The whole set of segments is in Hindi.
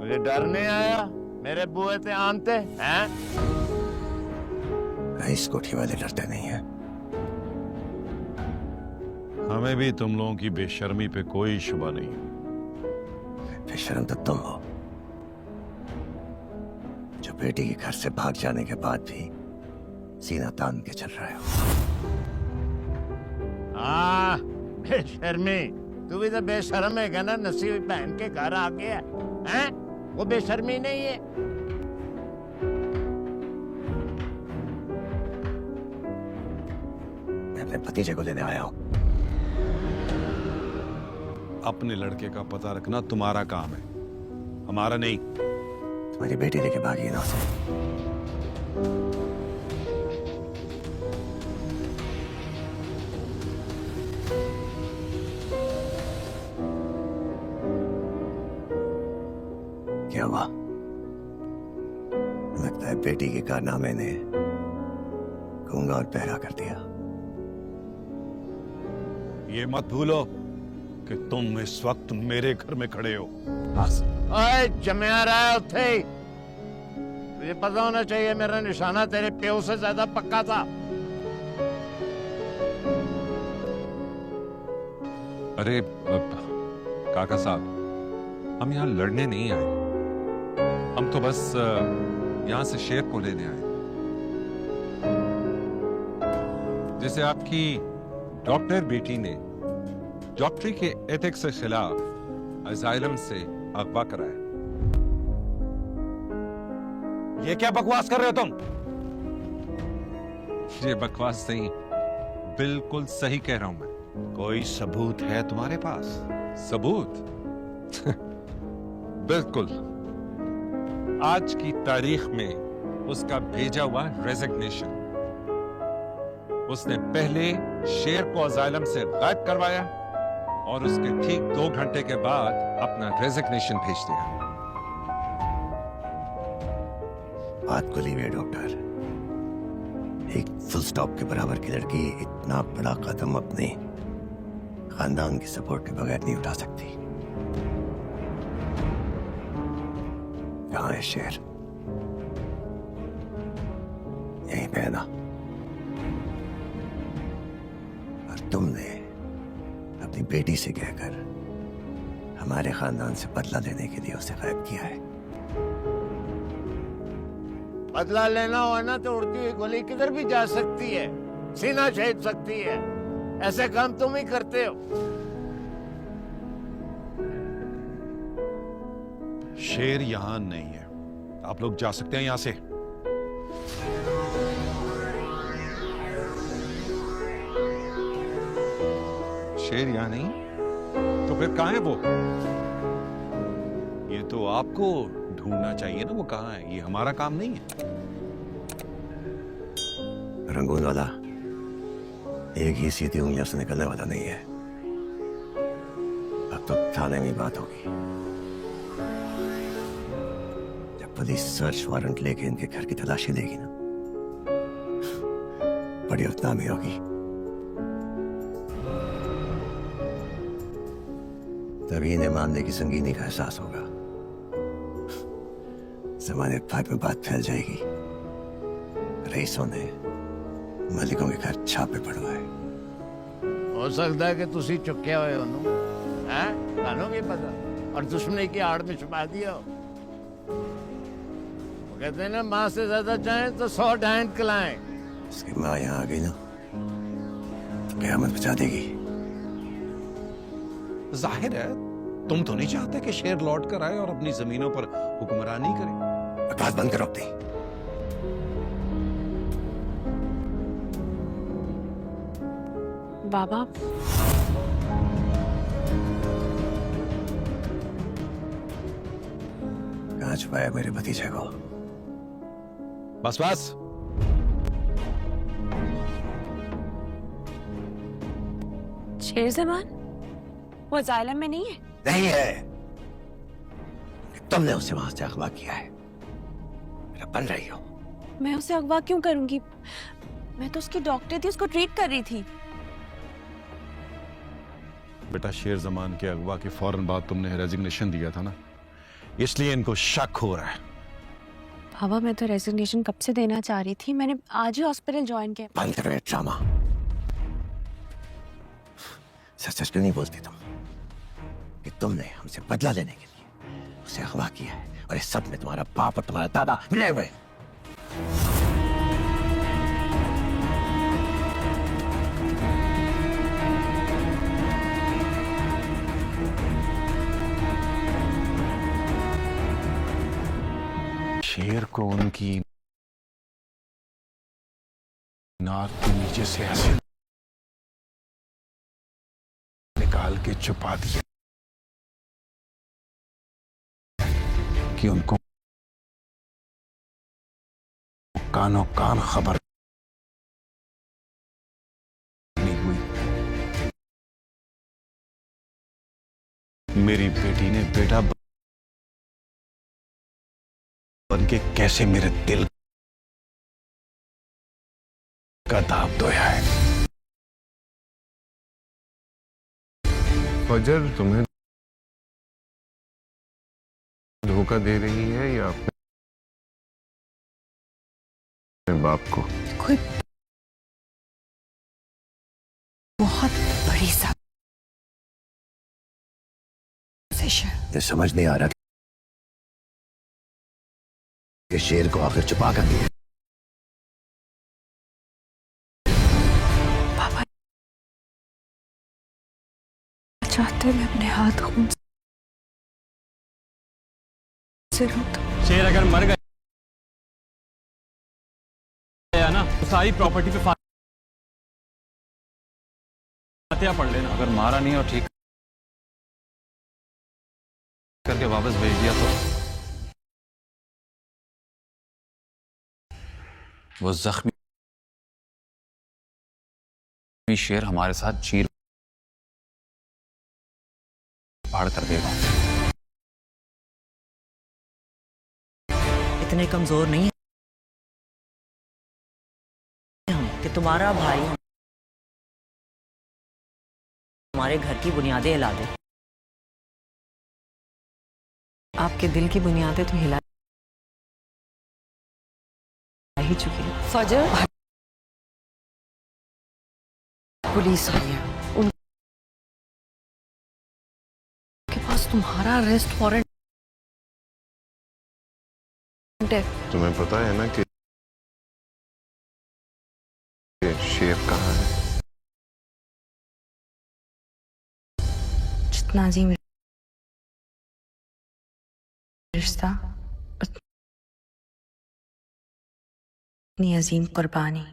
मुझे डर नहीं आया? मेरे बुए थे आनते हैं। इस कोठी वाले डरते नहीं है। हमें भी तुम लोगों की बेशर्मी पे कोई शुबा नहीं। बेशर्म तो तुम हो, जो बेटी के घर से भाग जाने के बाद भी सीना तान के चल रहे हो। बेशर्मी, तू भी तो बेशर्म है क्या ना? नसीब बहन के घर आ गया हैं? वो बेशर्मी नहीं है। मैं अपने भतीजे को लेने आया हूं। अपने लड़के का पता रखना तुम्हारा काम है, हमारा नहीं। तुम्हारी बेटी लेके भागी ना उसे। क्या हुआ? लगता है बेटी के कारनामे ने गूंगा और बहरा कर दिया। ये मत भूलो कि तुम इस वक्त मेरे घर में खड़े हो। ओए जमया रहा है उत्थे ही। तुझे पता होना चाहिए मेरा निशाना तेरे प्यो से ज्यादा पक्का था। अरे काका साहब, हम यहाँ लड़ने नहीं आए। हम तो बस यहाँ से शेर को लेने आए। जैसे आपकी डॉक्टर बेटी ने डॉक्टरी के एथिक्स के खिलाफ अजाइलम से अगवा कराया। ये क्या बकवास कर रहे हो तुम? ये बकवास नहीं, बिल्कुल सही कह रहा हूं मैं। कोई सबूत है तुम्हारे पास? सबूत? बिल्कुल। आज की तारीख में उसका भेजा हुआ रेजिग्नेशन। उसने पहले शेर को अजाइलम से गायब करवाया और उसके ठीक 2 घंटे के बाद अपना रेजिग्नेशन भेज दिया। बात को लीजिए डॉक्टर, एक फुल स्टॉप के बराबर की लड़की इतना बड़ा कदम अपने खानदान की सपोर्ट के बगैर नहीं उठा सकती। कहाँ है शेर? यहीं पे है ना? और तुमने अपनी बेटी से कहकर हमारे खानदान से बदला लेने के लिए उसे गायब किया है। बदला लेना हो ना तो उड़ती हुई गोली किधर भी जा सकती है, सीना छेद सकती है। ऐसे काम तुम ही करते हो। शेर यहां नहीं है, आप लोग जा सकते हैं यहां से। शेर यहाँ नहीं तो फिर कहाँ है वो? ये तो आपको ढूंढना चाहिए ना, वो कहाँ है। ये हमारा काम नहीं है। रंगून वाला एक ही सीधी उंगलियों से निकलने वाला नहीं है। अब तो थाने में बात होगी। जब पुलिस सर्च वारंट लेके इनके घर की तलाशी लेगी ना, बड़ी बदनामी होगी। तभी इन्हें मामले की संगीनी का एहसास होगा। जमाने भर में बात फैल जाएगी। रईसों ने मालिकों के घर छापे पड़वाए। हो सकता है कि तुसी चुके हुए हो नु, हैं? कानों की पता और दुश्मनी की आड़ में छुपा दिया हो। वो कहते हैं ना, माँ से ज्यादा चाहें तो 100 डांट खिलाएं। उसकी माँ यहाँ आ गई ना तो कयामत बचा देगी। जाहिर है तुम तो नहीं चाहते कि शेर लौट कर आए और अपनी जमीनों पर हुक्मरानी करे। बकवास बंद करो अपनी। बाबा, कहाँ छुपाया मेरे भतीजे को? बस बस, शेर जमान वो अजाइलम में नहीं है? नहीं है। तुमने उसे वहां से अगवा किया है। मेरा बन रही हो। मैं उसे अगवा क्यों करूंगी? मैं तो उसकी डॉक्टर थी, उसको ट्रीट कर रही थी। बेटा शेर जमान के अगवा के फौरन बाद तुमने रेजिग्नेशन दिया था ना, इसलिए इनको शक हो रहा है। बाबा मैं तो रेजिग्नेशन कब से देना चाह रही थी, मैंने आज ही हॉस्पिटल ज्वाइन किया। बंद करो ये ड्रामा। सच सच क्यों नहीं बोलती तुम कि तुमने हमसे बदला लेने के लिए उसे अगवा किया है और इस सब में तुम्हारा बाप और तुम्हारा दादा मिले हुए हैं? शेर को उनकी नाक के नीचे से ऐसे निकाल के छुपा दिया कि उनको कानों कान खबर नहीं हुई। मेरी बेटी ने बेटा बनके कैसे मेरे दिल का दाब धोया है। फजर तुम्हें धोखा दे रही है या अपने बाप को? कोई बहुत बड़ी साजिश। ये समझ नहीं आ रहा कि शेर को आखिर छुपा कर दिया। पापा चाहते मैं अपने हाथ खून से रोक दूं। शेर अगर मर गया ना तो सारी प्रॉपर्टी पे फातिहा पढ़ लेना। अगर मारा नहीं और ठीक करके वापस भेज दिया तो वो जख्मी शेर हमारे साथ चीर फाड़ कर देगा। इतने कमजोर नहीं है हम कि तुम्हारा भाई हमारे घर की बुनियादें हिला दे। आपके दिल की बुनियादें तो हिला ही चुकी है। फजर पुलिस आई है, उनके पास तुम्हारा अरेस्ट वारंट है। तुम्हें पता है ना कि शेर कहाँ है? जितना अजीम रिश्ता उतनी अजीम कुर्बानी।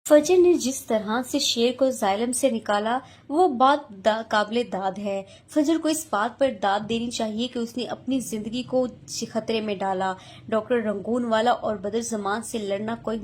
फजर ने जिस तरह से शेर को जालिम से निकाला वो बात काबिले दाद है। फजर को इस बात पर दाद देनी चाहिए कि उसने अपनी जिंदगी को खतरे में डाला। डॉक्टर रंगून वाला और बदर जमान से लड़ना कोई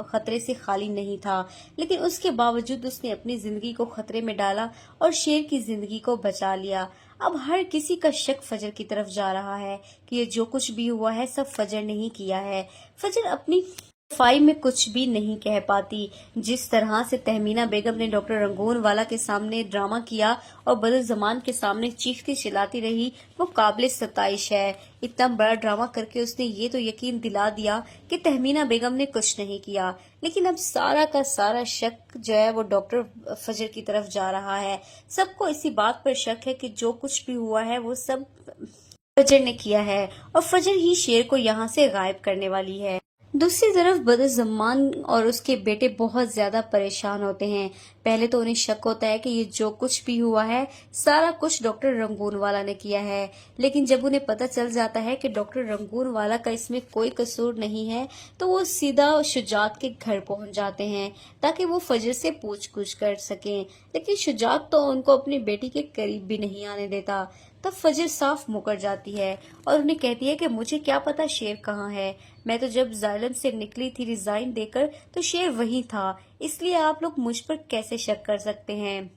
खतरे से खाली नहीं था, लेकिन उसके बावजूद उसने अपनी जिंदगी को खतरे में डाला और शेर की जिंदगी को बचा लिया। अब हर किसी का शक फजर की तरफ जा रहा है कि ये जो कुछ भी हुआ है सब फजर ने ही किया है। फजर अपनी सफाई में कुछ भी नहीं कह पाती। जिस तरह से तहमीना बेगम ने डॉक्टर रंगून वाला के सामने ड्रामा किया और बदर जमान के सामने चीखती चिल्लाती रही, वो काबिल सताइश है। इतना बड़ा ड्रामा करके उसने ये तो यकीन दिला दिया कि तहमीना बेगम ने कुछ नहीं किया, लेकिन अब सारा का सारा शक जो है वो डॉक्टर फजर की तरफ जा रहा है। सबको इसी बात पर शक है कि जो कुछ भी हुआ है वो सब फजर ने किया है और फजर ही शेर को यहाँ से गायब करने वाली है। दूसरी तरफ बदर जमान और उसके बेटे बहुत ज्यादा परेशान होते हैं। पहले तो उन्हें शक होता है कि ये जो कुछ भी हुआ है सारा कुछ डॉक्टर रंगून वाला ने किया है, लेकिन जब उन्हें पता चल जाता है कि डॉक्टर रंगून वाला का इसमें कोई कसूर नहीं है तो वो सीधा शुजात के घर पहुंच जाते हैं ताकि वो फजर से पूछ-पूछ कर सकें, लेकिन शुजात तो उनको अपनी बेटी के करीब भी नहीं आने देता। तब फजर साफ मुकर जाती है और उन्हें कहती है कि मुझे क्या पता शेर कहाँ है, मैं तो जब जालिम से निकली थी रिजाइन देकर तो शेर वही था, इसलिए आप लोग मुझ पर कैसे शक कर सकते हैं।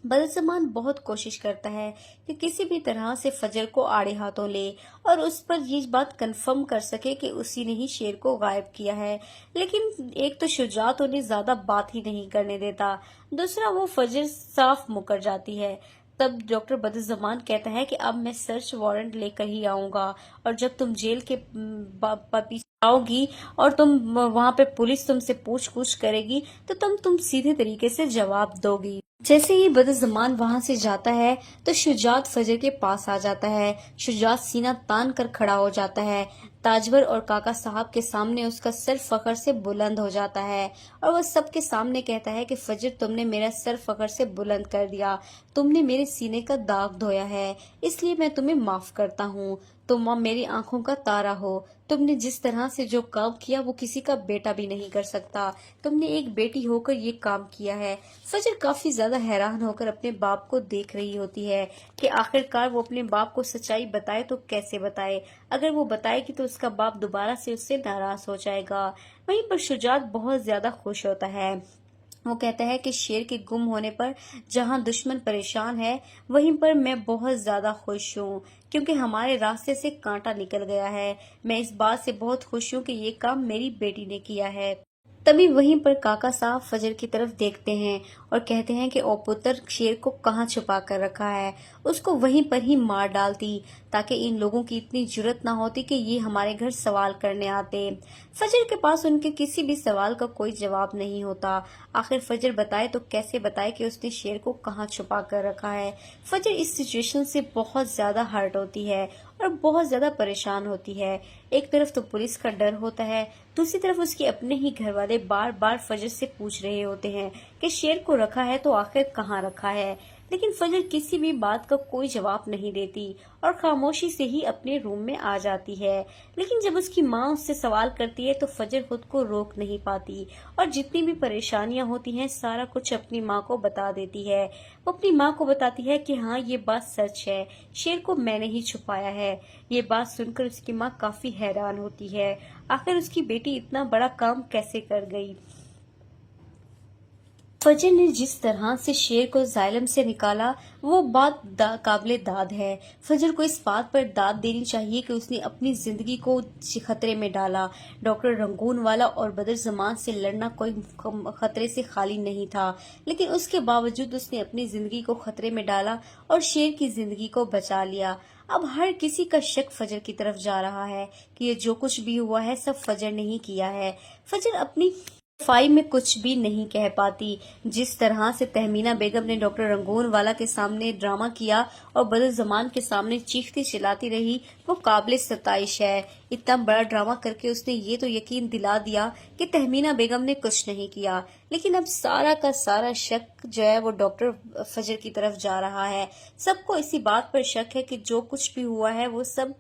बदर जमान बहुत कोशिश करता है कि किसी भी तरह से फजर को आड़े हाथों ले और उस पर ये बात कंफर्म कर सके कि उसी ने ही शेर को गायब किया है, लेकिन एक तो शुजात उन्हें ज्यादा बात ही नहीं करने देता, दूसरा वो फजर साफ मुकर जाती है। तब डॉक्टर बदर जमान कहता है कि अब मैं सर्च वारंट लेकर ही आऊंगा और जब तुम जेल के पीछे आओगी और तुम वहां पे पुलिस तुमसे पूछ करेगी तो तुम सीधे तरीके से जवाब दोगी। जैसे ही बदर जमान वहां से जाता है तो शुजात फजर के पास आ जाता है। शुजात सीना तान कर खड़ा हो जाता है। ताजवर और काका साहब के सामने उसका सर फखर से बुलंद हो जाता है और वह सबके सामने कहता है कि फजर तुमने मेरा सर फखर से बुलंद कर दिया, तुमने मेरे सीने का दाग धोया है, इसलिए मैं तुम्हें माफ करता हूँ। तुम मेरी आंखों का तारा हो। तुमने जिस तरह से जो काम किया वो किसी का बेटा भी नहीं कर सकता। तुमने एक बेटी होकर ये काम किया है। फजर काफी ज्यादा हैरान होकर अपने बाप को देख रही होती है कि आखिरकार वो अपने बाप को सच्चाई बताए तो कैसे बताए। अगर वो बताएगी तो उसका बाप दोबारा से उससे नाराज हो जाएगा। वहीं पर शुजात बहुत ज्यादा खुश होता है। वो कहता है कि शेर के गुम होने पर जहां दुश्मन परेशान है वहीं पर मैं बहुत ज्यादा खुश हूँ क्योंकि हमारे रास्ते से कांटा निकल गया है। मैं इस बात से बहुत खुश हूँ कि ये काम मेरी बेटी ने किया है। तभी वहीं पर काका साहब फजर की तरफ देखते हैं और कहते हैं कि ओ पुत्र, शेर को कहाँ छुपा कर रखा है, उसको वहीं पर ही मार डालती ताकि इन लोगों की इतनी जुर्रत ना होती कि ये हमारे घर सवाल करने आते। फजर के पास उनके किसी भी सवाल का कोई जवाब नहीं होता। आखिर फजर बताए तो कैसे बताए कि उसने शेर को कहाँ छुपा कर रखा है। फजर इस सिचुएशन से बहुत ज्यादा हर्ट होती है और बहुत ज्यादा परेशान होती है। एक तरफ तो पुलिस का डर होता है, दूसरी तरफ उसके अपने ही घर वाले बार बार फजर से पूछ रहे होते हैं कि शेर को रखा है तो आखिर कहाँ रखा है, लेकिन फजर किसी भी बात का कोई जवाब नहीं देती और खामोशी से ही अपने रूम में आ जाती है। लेकिन जब उसकी माँ उससे सवाल करती है तो फजर खुद को रोक नहीं पाती और जितनी भी परेशानियां होती हैं सारा कुछ अपनी माँ को बता देती है। वो अपनी माँ को बताती है कि हाँ ये बात सच है, शेर को मैंने ही छुपाया है। ये बात सुनकर उसकी माँ काफी हैरान होती है, आखिर उसकी बेटी इतना बड़ा काम कैसे कर गई। फजर ने जिस तरह से शेर को जालिम से निकाला वो बात काबिले दाद है। फजर को इस बात पर दाद देनी चाहिए कि उसने अपनी जिंदगी को खतरे में डाला। डॉक्टर रंगून वाला और बदर जमान से लड़ना कोई खतरे से खाली नहीं था, लेकिन उसके बावजूद उसने अपनी जिंदगी को खतरे में डाला और शेर की जिंदगी को बचा लिया। अब हर किसी का शक फजर की तरफ जा रहा है कि ये जो कुछ भी हुआ है सब फजर ने ही किया है। फजर अपनी सफाई में कुछ भी नहीं कह पाती। जिस तरह से तहमीना बेगम ने डॉक्टर रंगून वाला के सामने ड्रामा किया और बदर जमान के सामने चीखती चिल्लाती रही, वो काबिल सताइश है। इतना बड़ा ड्रामा करके उसने ये तो यकीन दिला दिया कि तहमीना बेगम ने कुछ नहीं किया, लेकिन अब सारा का सारा शक जो है वो डॉक्टर फजर की तरफ जा रहा है। सबको इसी बात पर शक है कि जो कुछ भी हुआ है वो सब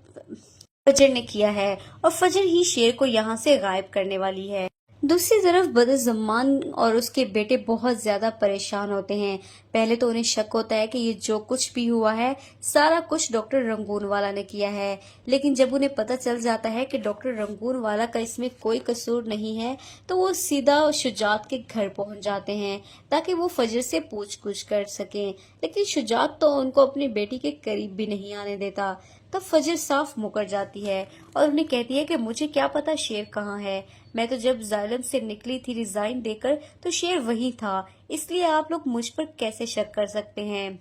फजर ने किया है और फजर ही शेर को यहाँ से गायब करने वाली है। दूसरी तरफ बदज़मान और उसके बेटे बहुत ज्यादा परेशान होते हैं। पहले तो उन्हें शक होता है कि ये जो कुछ भी हुआ है सारा कुछ डॉक्टर रंगून वाला ने किया है, लेकिन जब उन्हें पता चल जाता है कि डॉक्टर रंगून वाला का इसमें कोई कसूर नहीं है तो वो सीधा शुजात के घर पहुंच जाते हैं ताकि वो फजर से पूछ-पूछ कर सकें। लेकिन शुजात तो उनको अपनी बेटी के करीब भी नहीं आने देता। तब फजर साफ मुकर जाती है और उन्हें कहती है कि मुझे क्या पता शेर कहाँ है, मैं तो जब जालिम से निकली थी रिजाइन देकर तो शेर वही था, इसलिए आप लोग मुझ पर कैसे शक कर सकते हैं।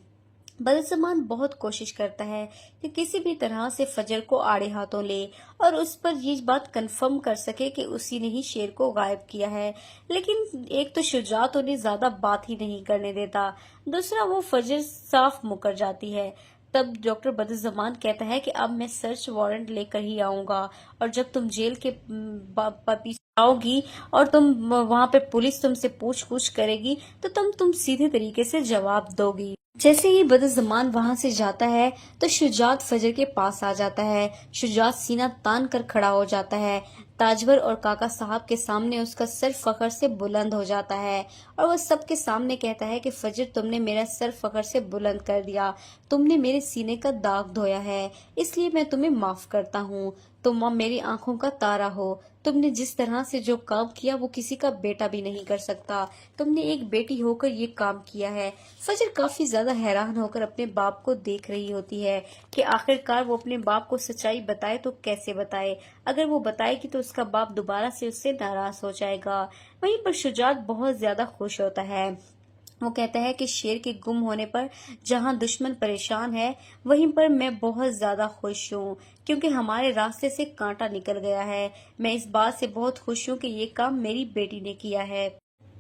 बदज़मान बहुत कोशिश करता है कि किसी भी तरह से फजर को आड़े हाथों ले और उस पर ये बात कंफर्म कर सके कि उसी ने ही शेर को गायब किया है, लेकिन एक तो शुजात उन्हें ज्यादा बात ही नहीं करने देता, दूसरा वो फजर साफ मुकर जाती है। तब डॉक्टर बदज़मान कहता है कि अब मैं सर्च वारंट लेकर ही आऊंगा और जब तुम जेल के पीछे आओगी और तुम वहां पे पुलिस तुमसे पूछ करेगी तो तुम सीधे तरीके से जवाब दोगी। जैसे ही बदज़मान वहां से जाता है तो शुजात फजर के पास आ जाता है। शुजात सीना तान कर खड़ा हो जाता है। ताजवर और काका साहब के सामने उसका सर फखर से बुलंद हो जाता है और वह सबके सामने कहता है कि फजर तुमने मेरा सर फखर से बुलंद कर दिया, तुमने मेरे सीने का दाग धोया है, इसलिए मैं तुम्हें माफ करता हूँ। तुम मेरी आंखों का तारा हो, तुमने जिस तरह से जो काम किया वो किसी का बेटा भी नहीं कर सकता, तुमने एक बेटी होकर ये काम किया है। फजर काफी ज्यादा हैरान होकर अपने बाप को देख रही होती है कि आखिरकार वो अपने बाप को सच्चाई बताए तो कैसे बताए, अगर वो बताएगी तो उसका बाप दोबारा से उससे नाराज हो जाएगा। वहीं पर शुजात बहुत ज्यादा खुश होता है। वो कहता है कि शेर के गुम होने पर जहां दुश्मन परेशान है वहीं पर मैं बहुत ज्यादा खुश हूँ क्योंकि हमारे रास्ते से कांटा निकल गया है। मैं इस बात से बहुत खुश हूँ कि ये काम मेरी बेटी ने किया है।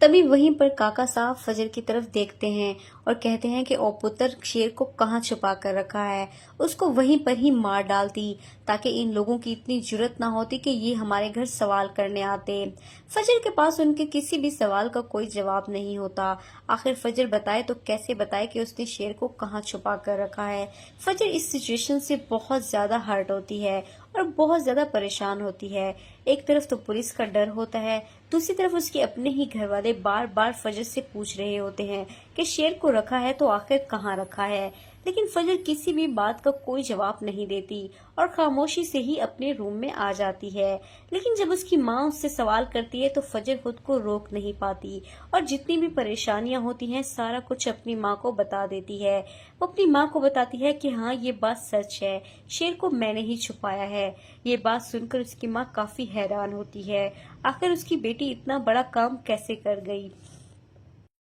तभी वहीं पर काका साहब फजर की तरफ देखते हैं और कहते हैं कि ओ पुत्र, शेर को कहाँ छुपा कर रखा है, उसको वहीं पर ही मार डालती ताकि इन लोगों की इतनी जुर्रत ना होती कि ये हमारे घर सवाल करने आते। फजर के पास उनके किसी भी सवाल का कोई जवाब नहीं होता। आखिर फजर बताए तो कैसे बताए कि उसने शेर को कहाँ छुपा कर रखा है। फजर इस सिचुएशन से बहुत ज्यादा हर्ट होती है और बहुत ज्यादा परेशान होती है। एक तरफ तो पुलिस का डर होता है, दूसरी तरफ उसके अपने ही घर वाले बार बार फजर से पूछ रहे होते हैं कि शेर को रखा है तो आखिर कहाँ रखा है, लेकिन फजर किसी भी बात का कोई जवाब नहीं देती और खामोशी से ही अपने रूम में आ जाती है। लेकिन जब उसकी माँ उससे सवाल करती है तो फजर खुद को रोक नहीं पाती और जितनी भी परेशानियां होती हैं सारा कुछ अपनी माँ को बता देती है। वो अपनी माँ को बताती है कि हाँ ये बात सच है, शेर को मैंने ही छुपाया है। ये बात सुनकर उसकी माँ काफी हैरान होती है, आखिर उसकी बेटी इतना बड़ा काम कैसे कर गई।